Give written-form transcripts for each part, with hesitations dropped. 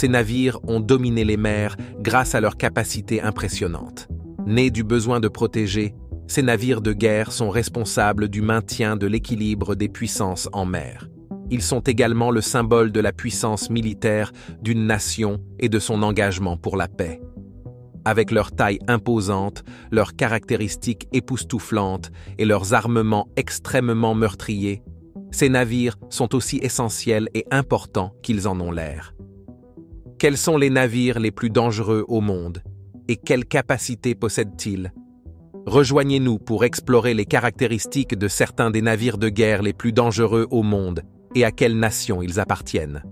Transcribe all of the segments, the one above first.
ces navires ont dominé les mers grâce à leur capacité impressionnante. Nés du besoin de protéger, ces navires de guerre sont responsables du maintien de l'équilibre des puissances en mer. Ils sont également le symbole de la puissance militaire d'une nation et de son engagement pour la paix. Avec leur taille imposante, leurs caractéristiques époustouflantes et leurs armements extrêmement meurtriers, ces navires sont aussi essentiels et importants qu'ils en ont l'air. Quels sont les navires les plus dangereux au monde et quelles capacités possèdent-ils? Rejoignez-nous pour explorer les caractéristiques de certains des navires de guerre les plus dangereux au monde et à quelle nation ils appartiennent.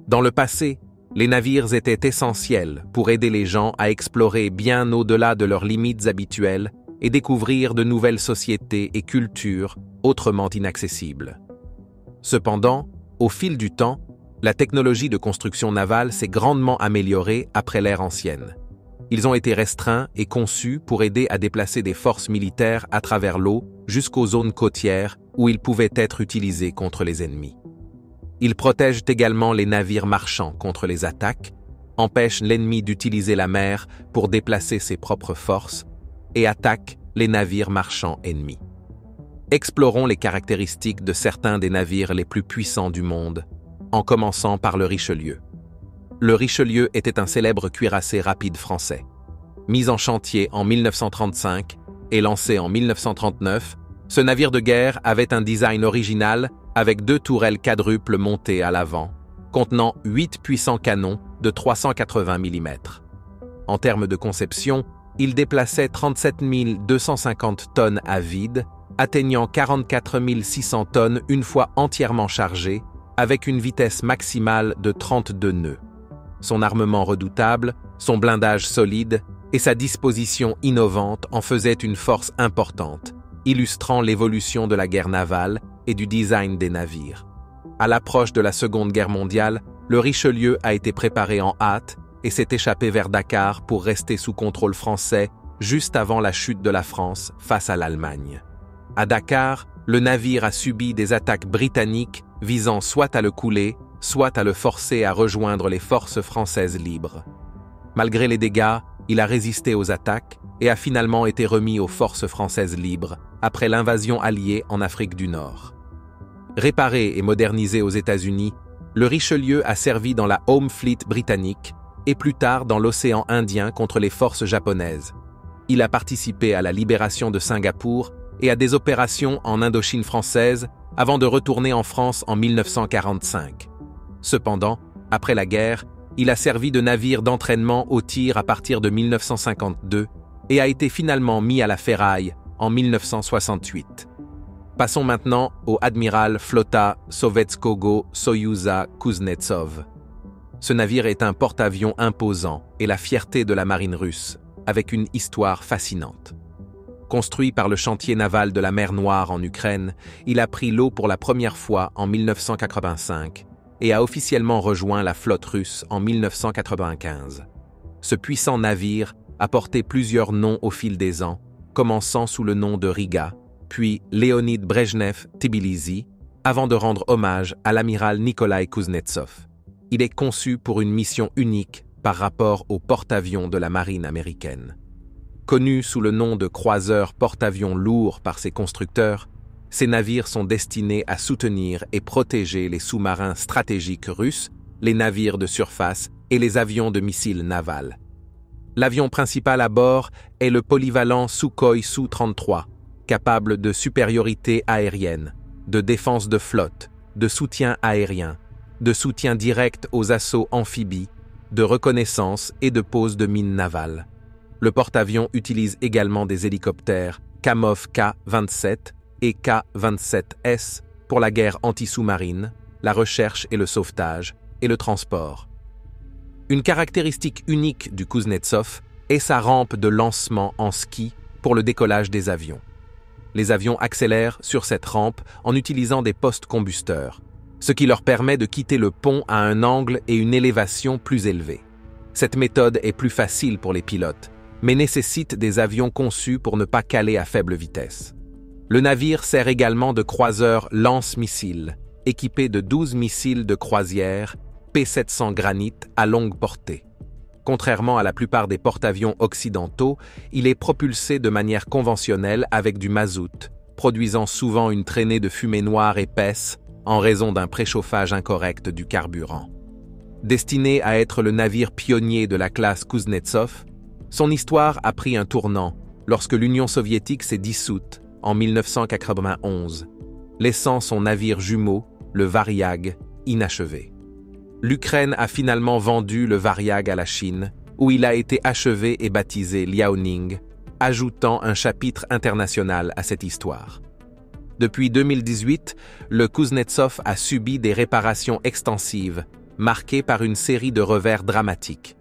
Dans le passé, les navires étaient essentiels pour aider les gens à explorer bien au-delà de leurs limites habituelles et découvrir de nouvelles sociétés et cultures autrement inaccessibles. Cependant, au fil du temps, la technologie de construction navale s'est grandement améliorée après l'ère ancienne. Ils ont été restreints et conçus pour aider à déplacer des forces militaires à travers l'eau jusqu'aux zones côtières où ils pouvaient être utilisés contre les ennemis. Ils protègent également les navires marchands contre les attaques, empêchent l'ennemi d'utiliser la mer pour déplacer ses propres forces et attaquent les navires marchands ennemis. Explorons les caractéristiques de certains des navires les plus puissants du monde, en commençant par le Richelieu. Le Richelieu était un célèbre cuirassé rapide français. Mis en chantier en 1935 et lancé en 1939, ce navire de guerre avait un design original avec 2 tourelles quadruples montées à l'avant, contenant 8 puissants canons de 380 mm. En termes de conception, il déplaçait 37 250 tonnes à vide, atteignant 44 600 tonnes une fois entièrement chargé, avec une vitesse maximale de 32 nœuds. Son armement redoutable, son blindage solide et sa disposition innovante en faisaient une force importante, illustrant l'évolution de la guerre navale et du design des navires. À l'approche de la Seconde Guerre mondiale, le Richelieu a été préparé en hâte et s'est échappé vers Dakar pour rester sous contrôle français juste avant la chute de la France face à l'Allemagne. À Dakar, le navire a subi des attaques britanniques visant soit à le couler, soit à le forcer à rejoindre les forces françaises libres. Malgré les dégâts, il a résisté aux attaques et a finalement été remis aux forces françaises libres après l'invasion alliée en Afrique du Nord. Réparé et modernisé aux États-Unis, le Richelieu a servi dans la Home Fleet britannique et plus tard dans l'océan Indien contre les forces japonaises. Il a participé à la libération de Singapour et à des opérations en Indochine française avant de retourner en France en 1945. Cependant, après la guerre, il a servi de navire d'entraînement au tir à partir de 1952 et a été finalement mis à la ferraille en 1968. Passons maintenant au Admiral Flotta Sovetskogo Soyuza Kuznetsov. Ce navire est un porte-avions imposant et la fierté de la marine russe, avec une histoire fascinante. Construit par le chantier naval de la mer Noire en Ukraine, il a pris l'eau pour la première fois en 1985 et a officiellement rejoint la flotte russe en 1995. Ce puissant navire a porté plusieurs noms au fil des ans, commençant sous le nom de Riga, puis Leonid Brejnev Tbilissi, avant de rendre hommage à l'amiral Nikolai Kuznetsov. Il est conçu pour une mission unique par rapport au porte-avions de la marine américaine. Connu sous le nom de croiseur porte-avions lourd par ses constructeurs, ces navires sont destinés à soutenir et protéger les sous-marins stratégiques russes, les navires de surface et les avions de missiles navals. L'avion principal à bord est le polyvalent Sukhoi Su-33, capable de supériorité aérienne, de défense de flotte, de soutien aérien, de soutien direct aux assauts amphibies, de reconnaissance et de pose de mines navales. Le porte-avions utilise également des hélicoptères Kamov K-27 et K-27S pour la guerre anti-sous-marine, la recherche et le sauvetage, et le transport. Une caractéristique unique du Kuznetsov est sa rampe de lancement en ski pour le décollage des avions. Les avions accélèrent sur cette rampe en utilisant des postes combusteurs, ce qui leur permet de quitter le pont à un angle et une élévation plus élevés. Cette méthode est plus facile pour les pilotes, mais nécessite des avions conçus pour ne pas caler à faible vitesse. Le navire sert également de croiseur lance-missiles, équipé de 12 missiles de croisière, P-700 Granite à longue portée. Contrairement à la plupart des porte-avions occidentaux, il est propulsé de manière conventionnelle avec du mazout, produisant souvent une traînée de fumée noire épaisse en raison d'un préchauffage incorrect du carburant. Destiné à être le navire pionnier de la classe Kuznetsov, son histoire a pris un tournant lorsque l'Union soviétique s'est dissoute en 1991, laissant son navire jumeau, le Varyag, inachevé. L'Ukraine a finalement vendu le Varyag à la Chine, où il a été achevé et baptisé Liaoning, ajoutant un chapitre international à cette histoire. Depuis 2018, le Kuznetsov a subi des réparations extensives, marquées par une série de revers dramatiques.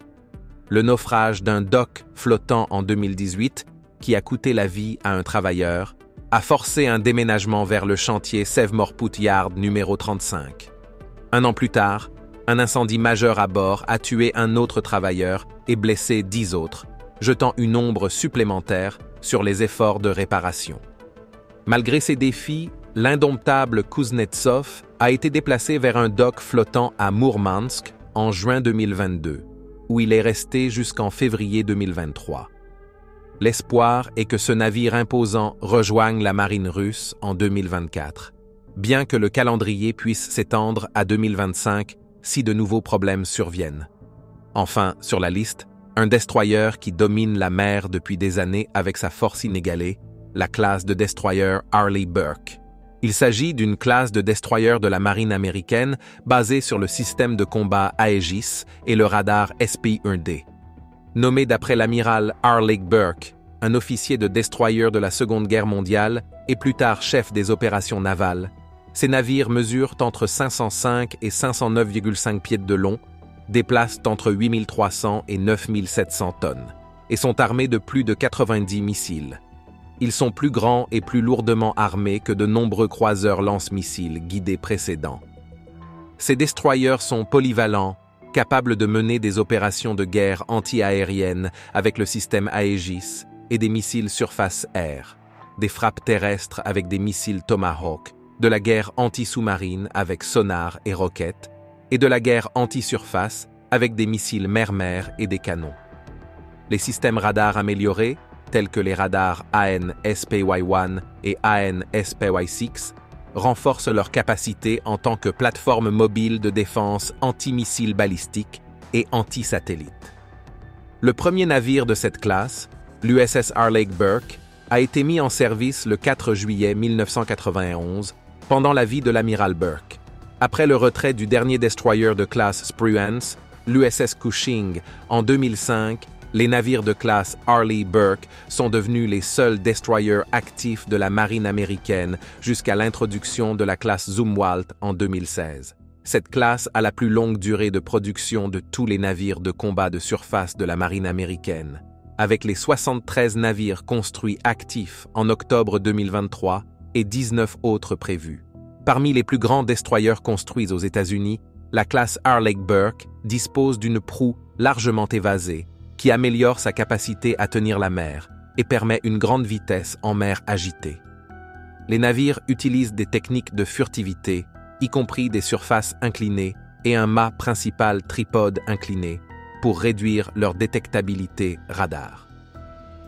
Le naufrage d'un dock flottant en 2018, qui a coûté la vie à un travailleur, a forcé un déménagement vers le chantier Sevmorput Yard numéro 35. Un an plus tard, un incendie majeur à bord a tué un autre travailleur et blessé 10 autres, jetant une ombre supplémentaire sur les efforts de réparation. Malgré ces défis, l'indomptable Kuznetsov a été déplacé vers un dock flottant à Mourmansk en juin 2022, où il est resté jusqu'en février 2023. L'espoir est que ce navire imposant rejoigne la marine russe en 2024, bien que le calendrier puisse s'étendre à 2025 si de nouveaux problèmes surviennent. Enfin, sur la liste, un destroyer qui domine la mer depuis des années avec sa force inégalée, la classe de destroyer Arleigh Burke. Il s'agit d'une classe de destroyer de la marine américaine basée sur le système de combat Aegis et le radar SP-1D. Nommé d'après l'amiral Arleigh Burke, un officier de destroyer de la Seconde Guerre mondiale et plus tard chef des opérations navales, ces navires mesurent entre 505 et 509,5 pieds de long, déplacent entre 8300 et 9700 tonnes, et sont armés de plus de 90 missiles. Ils sont plus grands et plus lourdement armés que de nombreux croiseurs lance-missiles guidés précédents. Ces destroyers sont polyvalents, capables de mener des opérations de guerre anti-aériennes avec le système Aegis et des missiles surface-air, des frappes terrestres avec des missiles Tomahawk, de la guerre anti-sous-marine avec sonar et roquettes, et de la guerre anti-surface avec des missiles mer-mer et des canons. Les systèmes radars améliorés, tels que les radars AN/SPY-1 et AN/SPY-6, renforcent leur capacité en tant que plateforme mobile de défense anti-missiles balistiques et anti-satellites. Le premier navire de cette classe, l'USS Arleigh Burke, a été mis en service le 4 juillet 1991, pendant la vie de l'amiral Burke. Après le retrait du dernier destroyer de classe Spruance, l'USS Cushing, en 2005, les navires de classe Arleigh Burke sont devenus les seuls destroyers actifs de la marine américaine jusqu'à l'introduction de la classe Zumwalt en 2016. Cette classe a la plus longue durée de production de tous les navires de combat de surface de la marine américaine, avec les 73 navires construits actifs en octobre 2023 et 19 autres prévus. Parmi les plus grands destroyers construits aux États-Unis, la classe Arleigh Burke dispose d'une proue largement évasée qui améliore sa capacité à tenir la mer et permet une grande vitesse en mer agitée. Les navires utilisent des techniques de furtivité, y compris des surfaces inclinées et un mât principal tripode incliné, pour réduire leur détectabilité radar.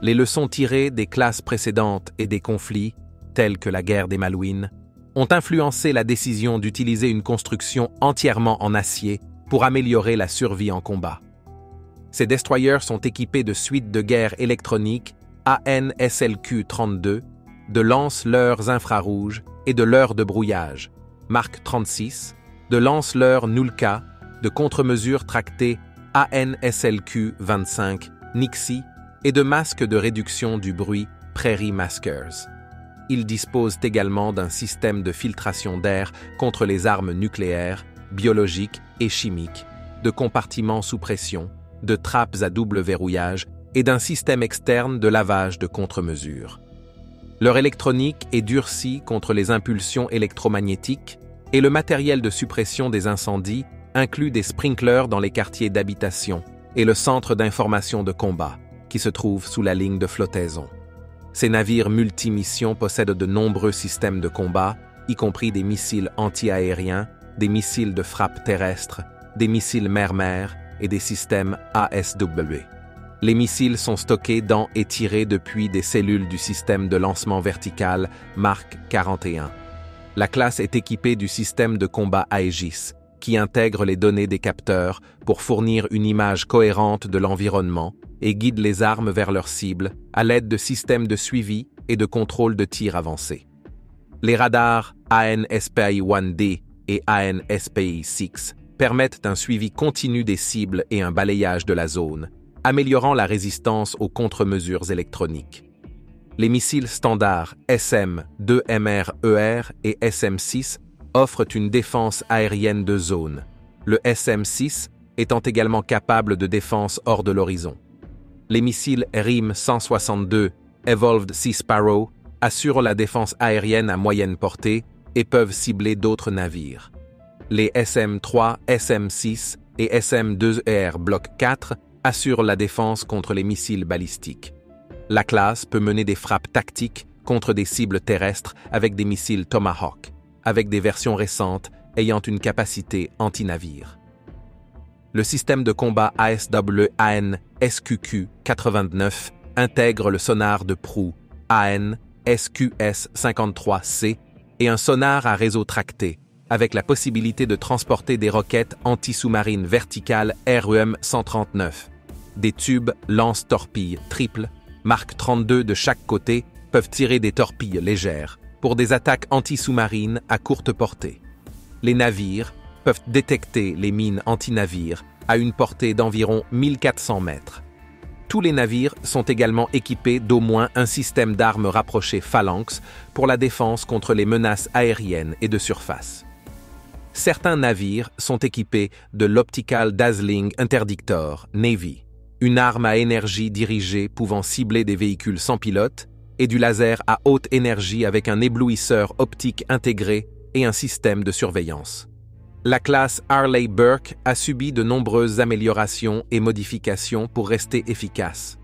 Les leçons tirées des classes précédentes et des conflits, tels que la guerre des Malouines, ont influencé la décision d'utiliser une construction entièrement en acier pour améliorer la survie en combat. Ces destroyers sont équipés de suites de guerre électroniques AN/SLQ-32, de lance-leurres infrarouges et de leurres de brouillage, Mark 36, de lance-leurres Nulka, de contre-mesures tractées AN/SLQ-25, Nixie, et de masques de réduction du bruit Prairie Maskers. Ils disposent également d'un système de filtration d'air contre les armes nucléaires, biologiques et chimiques, de compartiments sous pression, de trappes à double verrouillage et d'un système externe de lavage de contre-mesure. Leur électronique est durcie contre les impulsions électromagnétiques et le matériel de suppression des incendies inclut des sprinklers dans les quartiers d'habitation et le centre d'information de combat, qui se trouve sous la ligne de flottaison. Ces navires multimissions possèdent de nombreux systèmes de combat, y compris des missiles anti-aériens, des missiles de frappe terrestre, des missiles mer-mer et des systèmes ASW. Les missiles sont stockés dans et tirés depuis des cellules du système de lancement vertical Mark 41. La classe est équipée du système de combat Aegis, qui intègre les données des capteurs pour fournir une image cohérente de l'environnement et guide les armes vers leur cible à l'aide de systèmes de suivi et de contrôle de tir avancés. Les radars AN/SPI-1D et AN/SPI-6 permettent un suivi continu des cibles et un balayage de la zone, améliorant la résistance aux contre-mesures électroniques. Les missiles standards SM-2MR-ER et SM-6 offrent une défense aérienne de zone, le SM-6 étant également capable de défense hors de l'horizon. Les missiles RIM-162 Evolved Sea Sparrow assurent la défense aérienne à moyenne portée et peuvent cibler d'autres navires. Les SM-3, SM-6 et SM-2R Block 4 assurent la défense contre les missiles balistiques. La classe peut mener des frappes tactiques contre des cibles terrestres avec des missiles Tomahawk, avec des versions récentes ayant une capacité anti-navire. Le système de combat ASW-AN-SQQ-89 intègre le sonar de proue AN-SQS-53C et un sonar à réseau tracté, avec la possibilité de transporter des roquettes anti-sous-marines verticales REM-139. Des tubes lance-torpilles triples, Mark 32 de chaque côté, peuvent tirer des torpilles légères pour des attaques anti-sous-marines à courte portée. Les navires peuvent détecter les mines anti-navires à une portée d'environ 1400 mètres. Tous les navires sont également équipés d'au moins un système d'armes rapprochées Phalanx pour la défense contre les menaces aériennes et de surface. Certains navires sont équipés de l'Optical Dazzling Interdictor Navy, une arme à énergie dirigée pouvant cibler des véhicules sans pilote, et du laser à haute énergie avec un éblouisseur optique intégré et un système de surveillance. La classe Harley-Burke a subi de nombreuses améliorations et modifications pour rester efficace.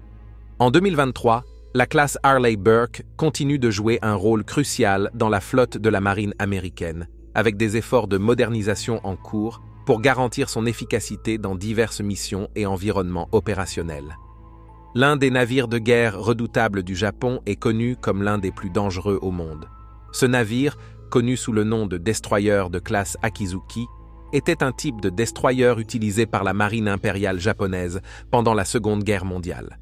En 2023, la classe Harley-Burke continue de jouer un rôle crucial dans la flotte de la marine américaine, avec des efforts de modernisation en cours pour garantir son efficacité dans diverses missions et environnements opérationnels. L'un des navires de guerre redoutables du Japon est connu comme l'un des plus dangereux au monde. Ce navire, connu sous le nom de destroyer de classe Akizuki, était un type de destroyer utilisé par la marine impériale japonaise pendant la Seconde Guerre mondiale.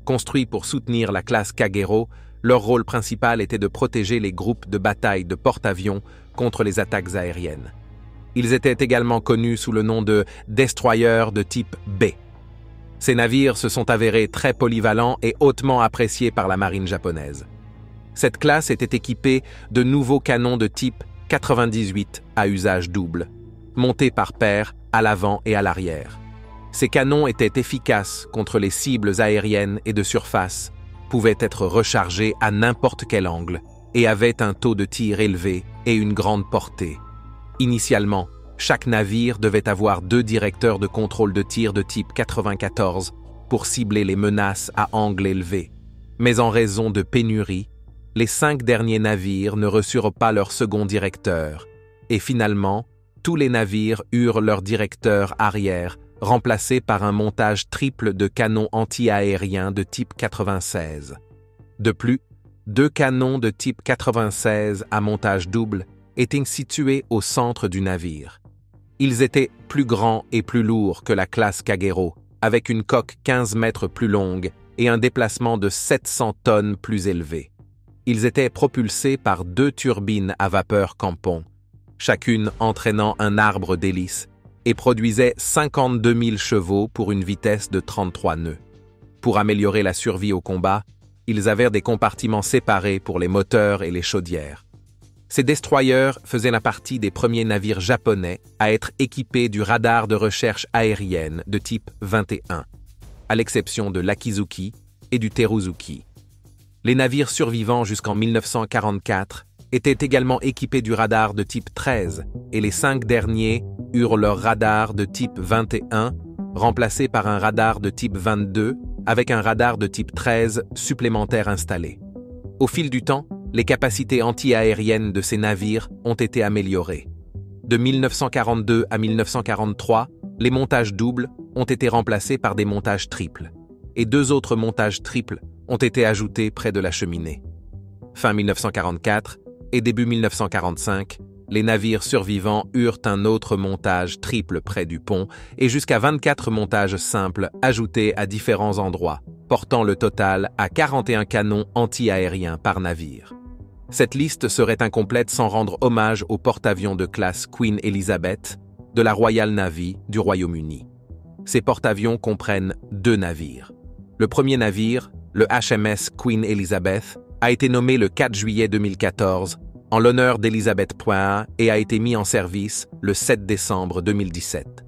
Construits pour soutenir la classe Kagero, leur rôle principal était de protéger les groupes de bataille de porte-avions contre les attaques aériennes. Ils étaient également connus sous le nom de destroyer de type B. Ces navires se sont avérés très polyvalents et hautement appréciés par la marine japonaise. Cette classe était équipée de nouveaux canons de type 98 à usage double, montés par paire à l'avant et à l'arrière. Ces canons étaient efficaces contre les cibles aériennes et de surface, pouvaient être rechargés à n'importe quel angle et avaient un taux de tir élevé et une grande portée. Initialement, chaque navire devait avoir 2 directeurs de contrôle de tir de type 94 pour cibler les menaces à angle élevé. Mais en raison de pénuries, les 5 derniers navires ne reçurent pas leur second directeur, et finalement, tous les navires eurent leur directeur arrière, remplacé par un montage triple de canons anti-aériens de type 96. De plus, 2 canons de type 96 à montage double étaient situés au centre du navire. Ils étaient plus grands et plus lourds que la classe Kagero, avec une coque 15 mètres plus longue et un déplacement de 700 tonnes plus élevé. Ils étaient propulsés par 2 turbines à vapeur Campon, chacune entraînant un arbre d'hélice, et produisaient 52 000 chevaux pour une vitesse de 33 nœuds. Pour améliorer la survie au combat, ils avaient des compartiments séparés pour les moteurs et les chaudières. Ces destroyers faisaient la partie des premiers navires japonais à être équipés du radar de recherche aérienne de type 21, à l'exception de l'Akizuki et du Teruzuki. Les navires survivants jusqu'en 1944 étaient également équipés du radar de type 13 et les 5 derniers eurent leur radar de type 21, remplacé par un radar de type 22 avec un radar de type 13 supplémentaire installé. Au fil du temps, les capacités anti-aériennes de ces navires ont été améliorées. De 1942 à 1943, les montages doubles ont été remplacés par des montages triples, et 2 autres montages triples ont été ajoutés près de la cheminée. Fin 1944 et début 1945, les navires survivants eurent un autre montage triple près du pont et jusqu'à 24 montages simples ajoutés à différents endroits, portant le total à 41 canons anti-aériens par navire. Cette liste serait incomplète sans rendre hommage aux porte-avions de classe Queen Elizabeth de la Royal Navy du Royaume-Uni. Ces porte-avions comprennent 2 navires. Le premier navire, le HMS Queen Elizabeth, a été nommé le 4 juillet 2014 en l'honneur d'Elizabeth Point et a été mis en service le 7 décembre 2017.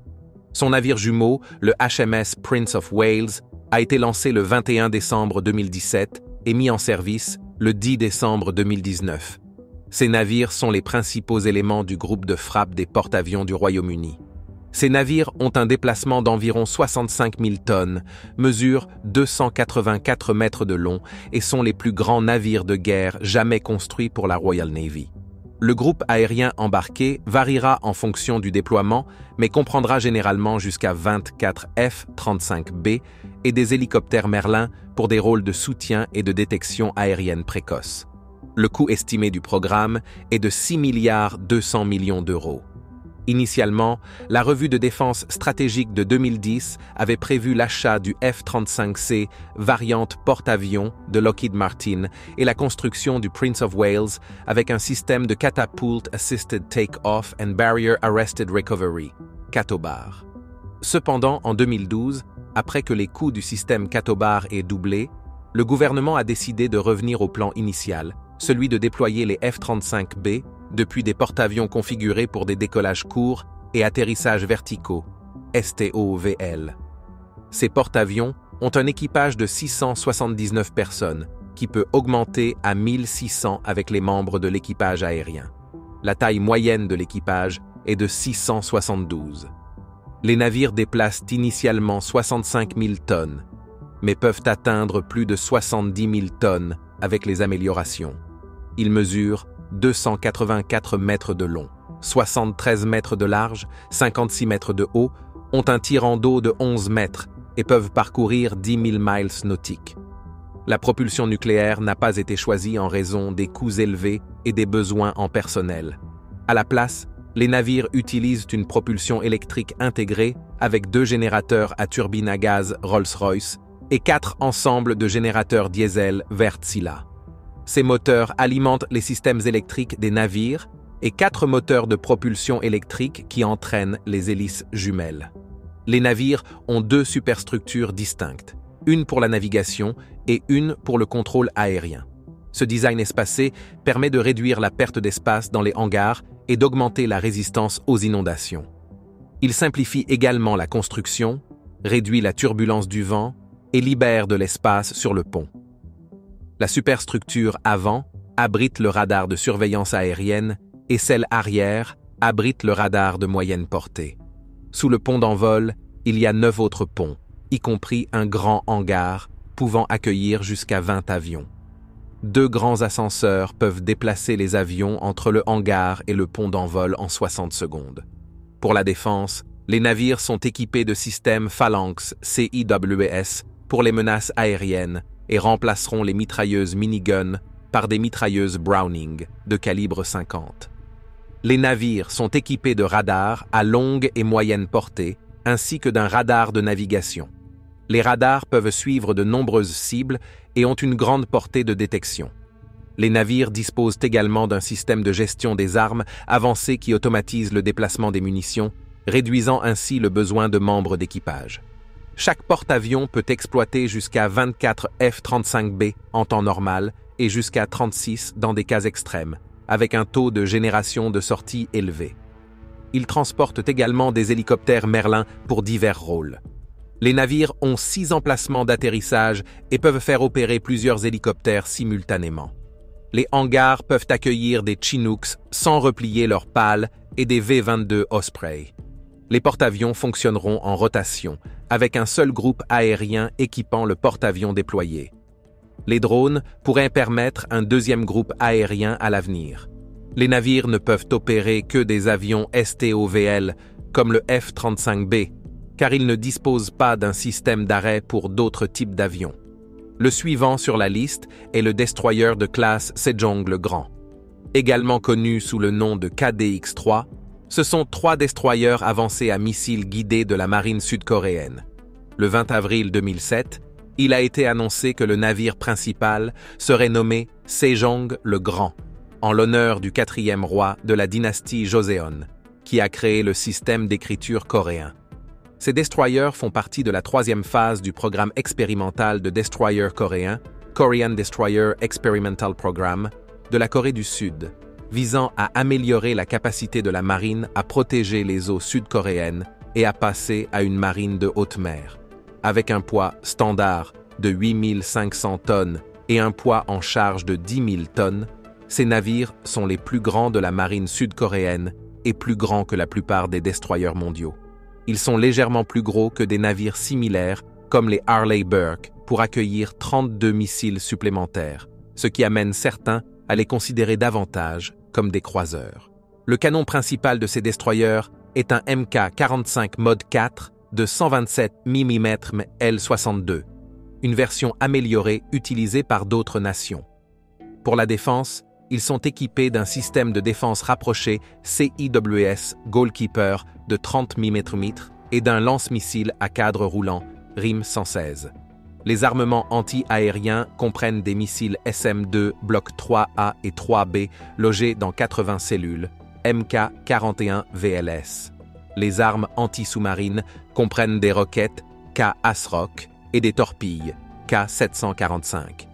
Son navire jumeau, le HMS Prince of Wales, a été lancé le 21 décembre 2017 et mis en service le 10 décembre 2019. Ces navires sont les principaux éléments du groupe de frappe des porte-avions du Royaume-Uni. Ces navires ont un déplacement d'environ 65 000 tonnes, mesurent 284 mètres de long et sont les plus grands navires de guerre jamais construits pour la Royal Navy. Le groupe aérien embarqué variera en fonction du déploiement, mais comprendra généralement jusqu'à 24 F-35B et des hélicoptères Merlin pour des rôles de soutien et de détection aérienne précoce. Le coût estimé du programme est de 6,2 milliards d'euros. Initialement, la revue de défense stratégique de 2010 avait prévu l'achat du F-35C variante porte-avions de Lockheed Martin et la construction du Prince of Wales avec un système de Catapult Assisted Take-Off and Barrier Arrested Recovery, CATOBAR. Cependant, en 2012, après que les coûts du système CATOBAR aient doublé, le gouvernement a décidé de revenir au plan initial, celui de déployer les F-35B depuis des porte-avions configurés pour des décollages courts et atterrissages verticaux, STOVL. Ces porte-avions ont un équipage de 679 personnes, qui peut augmenter à 1600 avec les membres de l'équipage aérien. La taille moyenne de l'équipage est de 672. Les navires déplacent initialement 65 000 tonnes, mais peuvent atteindre plus de 70 000 tonnes avec les améliorations. Ils mesurent 284 mètres de long, 73 mètres de large, 56 mètres de haut, ont un tirant d'eau de 11 mètres et peuvent parcourir 10 000 miles nautiques. La propulsion nucléaire n'a pas été choisie en raison des coûts élevés et des besoins en personnel. À la place, les navires utilisent une propulsion électrique intégrée avec 2 générateurs à turbine à gaz Rolls-Royce et 4 ensembles de générateurs diesel Wärtsilä. Ces moteurs alimentent les systèmes électriques des navires et 4 moteurs de propulsion électrique qui entraînent les hélices jumelles. Les navires ont 2 superstructures distinctes, une pour la navigation et une pour le contrôle aérien. Ce design espacé permet de réduire la perte d'espace dans les hangars et d'augmenter la résistance aux inondations. Il simplifie également la construction, réduit la turbulence du vent et libère de l'espace sur le pont. La superstructure avant abrite le radar de surveillance aérienne et celle arrière abrite le radar de moyenne portée. Sous le pont d'envol, il y a 9 autres ponts, y compris un grand hangar pouvant accueillir jusqu'à 20 avions. 2 grands ascenseurs peuvent déplacer les avions entre le hangar et le pont d'envol en 60 secondes. Pour la défense, les navires sont équipés de systèmes Phalanx CIWS pour les menaces aériennes et remplaceront les mitrailleuses minigun par des mitrailleuses Browning de calibre 50. Les navires sont équipés de radars à longue et moyenne portée, ainsi que d'un radar de navigation. Les radars peuvent suivre de nombreuses cibles et ont une grande portée de détection. Les navires disposent également d'un système de gestion des armes avancé qui automatise le déplacement des munitions, réduisant ainsi le besoin de membres d'équipage. Chaque porte-avions peut exploiter jusqu'à 24 F-35B en temps normal et jusqu'à 36 dans des cas extrêmes, avec un taux de génération de sortie élevé. Ils transportent également des hélicoptères Merlin pour divers rôles. Les navires ont 6 emplacements d'atterrissage et peuvent faire opérer plusieurs hélicoptères simultanément. Les hangars peuvent accueillir des Chinooks sans replier leurs pales et des V-22 Osprey. Les porte-avions fonctionneront en rotation, avec un seul groupe aérien équipant le porte-avions déployé. Les drones pourraient permettre un deuxième groupe aérien à l'avenir. Les navires ne peuvent opérer que des avions STOVL, comme le F-35B, car ils ne disposent pas d'un système d'arrêt pour d'autres types d'avions. Le suivant sur la liste est le destroyer de classe Sejong le Grand. Également connu sous le nom de KDX-3, ce sont 3 destroyers avancés à missiles guidés de la marine sud-coréenne. Le 20 avril 2007, il a été annoncé que le navire principal serait nommé Sejong le Grand, en l'honneur du 4e roi de la dynastie Joseon, qui a créé le système d'écriture coréen. Ces destroyers font partie de la 3e phase du programme expérimental de destroyer coréen, Korean Destroyer Experimental Program, de la Corée du Sud, visant à améliorer la capacité de la marine à protéger les eaux sud-coréennes et à passer à une marine de haute mer. Avec un poids standard de 8500 tonnes et un poids en charge de 10 000 tonnes, ces navires sont les plus grands de la marine sud-coréenne et plus grands que la plupart des destroyers mondiaux. Ils sont légèrement plus gros que des navires similaires comme les Arleigh Burke pour accueillir 32 missiles supplémentaires, ce qui amène certains à les considérer davantage comme des croiseurs. Le canon principal de ces destroyers est un Mk-45 Mod 4 de 127 mm L62, une version améliorée utilisée par d'autres nations. Pour la défense, ils sont équipés d'un système de défense rapproché CIWS Goalkeeper de 30 mm et d'un lance-missile à cadre roulant RIM 116. Les armements anti-aériens comprennent des missiles SM-2 Bloc 3A et 3B logés dans 80 cellules, Mk-41 VLS. Les armes anti-sous-marines comprennent des roquettes K-ASROC et des torpilles K-745.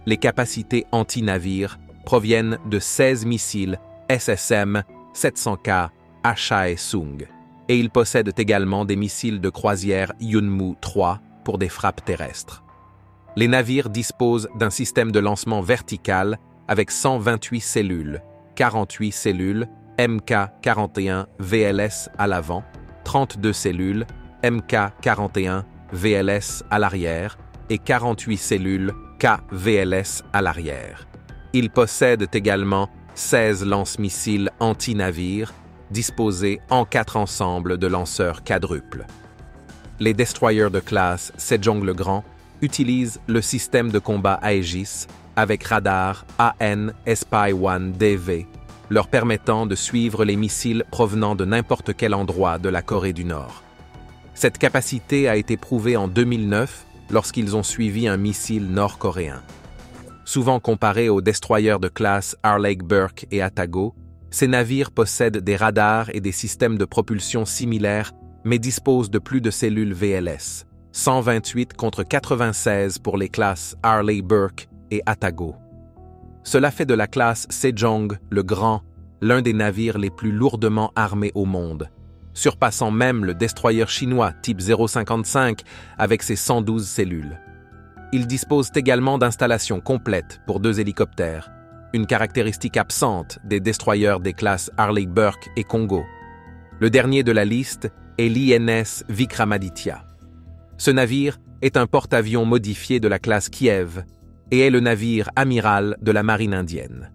Les capacités anti-navires proviennent de 16 missiles SSM-700K Haesung, et ils possèdent également des missiles de croisière Yunmu 3 pour des frappes terrestres. Les navires disposent d'un système de lancement vertical avec 128 cellules, 48 cellules Mk-41 VLS à l'avant, 32 cellules Mk-41 VLS à l'arrière et 48 cellules KVLS à l'arrière. Ils possèdent également 16 lance-missiles anti-navires disposés en 4 ensembles de lanceurs quadruples. Les destroyers de classe Sejong le Grand utilisent le système de combat Aegis avec radar AN-SPY-1DV, leur permettant de suivre les missiles provenant de n'importe quel endroit de la Corée du Nord. Cette capacité a été prouvée en 2009 lorsqu'ils ont suivi un missile nord-coréen. Souvent comparés aux destroyers de classe Arleigh Burke et Atago, ces navires possèdent des radars et des systèmes de propulsion similaires mais disposent de plus de cellules VLS, 128 contre 96 pour les classes Arleigh Burke et Atago. Cela fait de la classe Sejong le Grand l'un des navires les plus lourdement armés au monde, surpassant même le destroyer chinois type 055 avec ses 112 cellules. Ils disposent également d'installations complètes pour 2 hélicoptères, une caractéristique absente des destroyers des classes Arleigh Burke et Congo. Le dernier de la liste est l'INS Vikramaditya. Ce navire est un porte-avions modifié de la classe Kiev et est le navire amiral de la marine indienne.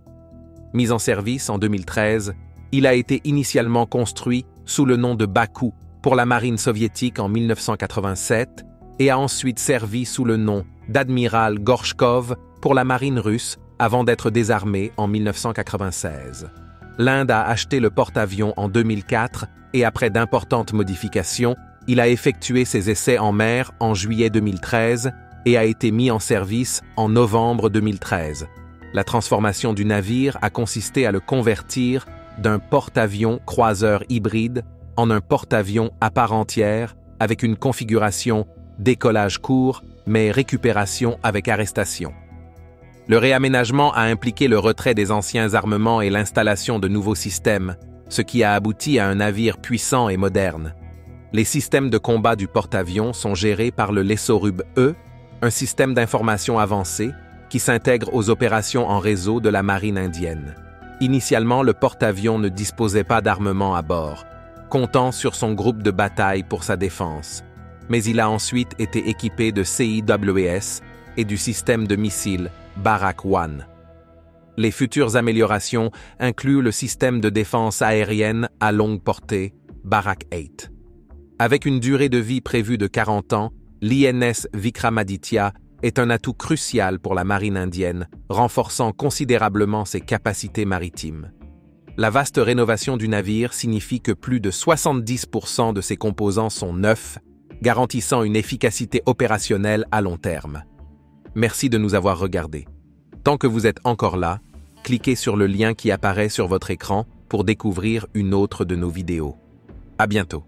Mis en service en 2013, il a été initialement construit sous le nom de Bakou pour la marine soviétique en 1987 et a ensuite servi sous le nom d'Admiral Gorchkov pour la marine russe avant d'être désarmé en 1996. L'Inde a acheté le porte-avions en 2004 et après d'importantes modifications, il a effectué ses essais en mer en juillet 2013 et a été mis en service en novembre 2013. La transformation du navire a consisté à le convertir d'un porte-avions croiseur hybride en un porte-avions à part entière avec une configuration décollage court mais récupération avec arrestation. Le réaménagement a impliqué le retrait des anciens armements et l'installation de nouveaux systèmes, ce qui a abouti à un navire puissant et moderne. Les systèmes de combat du porte-avions sont gérés par le Lesorub-E, un système d'information avancé qui s'intègre aux opérations en réseau de la marine indienne. Initialement, le porte-avions ne disposait pas d'armement à bord, comptant sur son groupe de bataille pour sa défense, mais il a ensuite été équipé de CIWS et du système de missiles Barak 1. Les futures améliorations incluent le système de défense aérienne à longue portée, Barak 8. Avec une durée de vie prévue de 40 ans, l'INS Vikramaditya est un atout crucial pour la marine indienne, renforçant considérablement ses capacités maritimes. La vaste rénovation du navire signifie que plus de 70% de ses composants sont neufs, garantissant une efficacité opérationnelle à long terme. Merci de nous avoir regardés. Tant que vous êtes encore là, cliquez sur le lien qui apparaît sur votre écran pour découvrir une autre de nos vidéos. À bientôt.